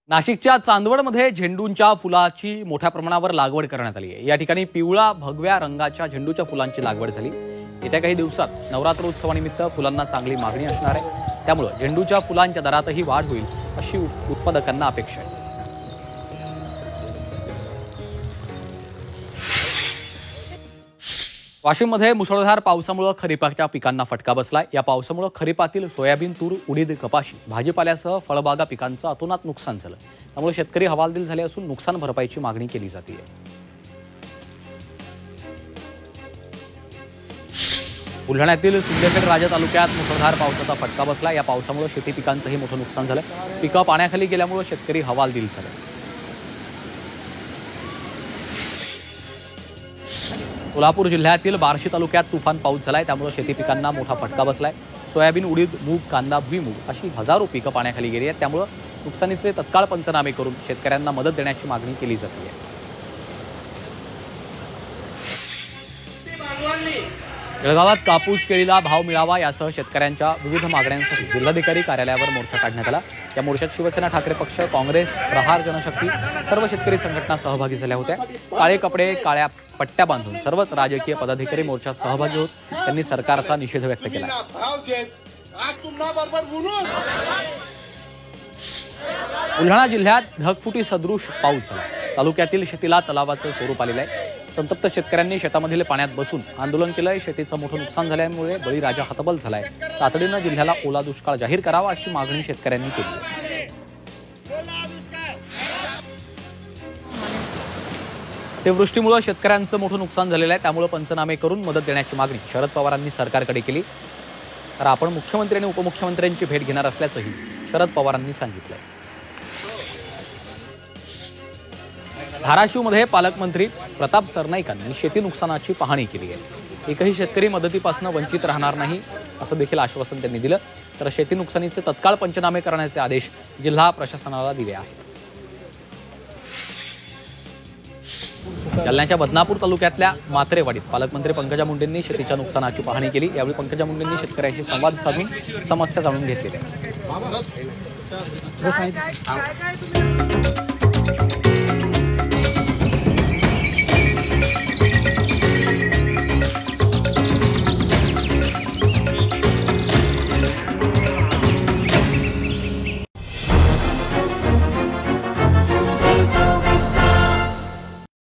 नाशिकच्या चांदवडमध्ये झेंडूंच्या फुलाची मोठ्या प्रमाणावर लागवड करण्यात आली आहे। या ठिकाणी पिवळा भगव्या रंगाच्या झेंडूच्या फुलांची लागवड झाली। येत्या काही दिवसात नवरात्रोत्सवानिमित्त फुलांना चांगली मागणी असणार आहे, त्यामुळे झेंडूच्या फुलांच्या दरातही वाढ होईल अशी उत्पादकांना अपेक्षा आहे। वाशिममध्ये मुसळधार पावसामुळे खरीपाच्या पिकांना फटका बसलाय। या पावसामुळे खरीपातील सोयाबीन, तूर, उडीद, कपाशी, भाजीपाल्यासह फळबागा पिकांचं अतोनात नुकसान झालं। त्यामुळे शेतकरी हवालदिल झाले असून नुकसान भरपाईची मागणी केली जाते। बुलढाण्यातील सिंदखेड राजा तालुक्यात मुसळधार पावसाचा फटका बसला। या पावसामुळे शेती पिकांचंही मोठं नुकसान झालं। पिकं पाण्याखाली गेल्यामुळे शेतकरी हवालदिल झाले। कोल्हापूर जिल्ह्यातील बार्शी तालुक्यात तुफान पाऊस झालाय, त्यामुळे शेती पिकांना मोठा फटका बसलाय। सोयाबीन, उडीद, मूग, कांदा, भुईमूग अशी हजारो पिकं पाण्याखाली गेली आहेत। त्यामुळे नुकसानीचे तत्काळ पंचनामे करून शेतकऱ्यांना मदत देण्याची मागणी केली जाते। जळगावात कापूस केळीला भाव मिळावा यासह शेतकऱ्यांच्या विविध मागण्यांसाठी जिल्हाधिकारी कार्यालयावर मोर्चा काढण्यात आला। या मोर्चात शिवसेना, ठाकरे पक्ष, काँग्रेस, प्रहार जनशक्ती, सर्व शेतकरी संघटना सहभागी झाल्या होत्या। काळे कपडे, काळ्या पट्ट्या बांधून सर्वच राजकीय पदाधिकारी मोर्चात सहभागी होत त्यांनी सरकारचा निषेध व्यक्त केला। बुलढाणा जिल्ह्यात ढगफुटी सदृश पाऊस झाला। तालुक्यातील शेतीला तलावाचं स्वरूप आलेलं आहे। संतप्त शेतकऱ्यांनी शेतामधील पाण्यात बसून आंदोलन केलंय। शेतीचं मोठं नुकसान झाल्यामुळे बळीराजा हतबल झालाय। तातडीनं जिल्ह्याला ओला दुष्काळ जाहीर करावा अशी मागणी शेतकऱ्यांनी केली। अतिवृष्टीमुळे शेतकऱ्यांचं मोठं नुकसान झालेलं आहे, त्यामुळे पंचनामे करून मदत देण्याची मागणी शरद पवारांनी सरकारकडे केली। तर आपण मुख्यमंत्री आणि उपमुख्यमंत्र्यांची भेट घेणार असल्याचंही शरद पवारांनी सांगितलंय। धाराशिवमध्ये पालकमंत्री प्रताप सरनाईकांनी शेती नुकसानाची पाहणी केली आहे। एकही शेतकरी मदतीपासून वंचित राहणार नाही असं देखील आश्वासन त्यांनी दिलं। तर शेती नुकसानीचे तत्काळ पंचनामे करण्याचे आदेश जिल्हा प्रशासनाला दिले आहेत। जालन्याच्या बदनापूर तालुक्यातल्या मात्रेवाडीत पालकमंत्री पंकजा मुंडेंनी शेतीच्या नुकसानाची पाहणी केली। यावेळी पंकजा मुंडेंनी शेतकऱ्यांशी संवाद साधून समस्या जाणून घेतलेल्या आहेत।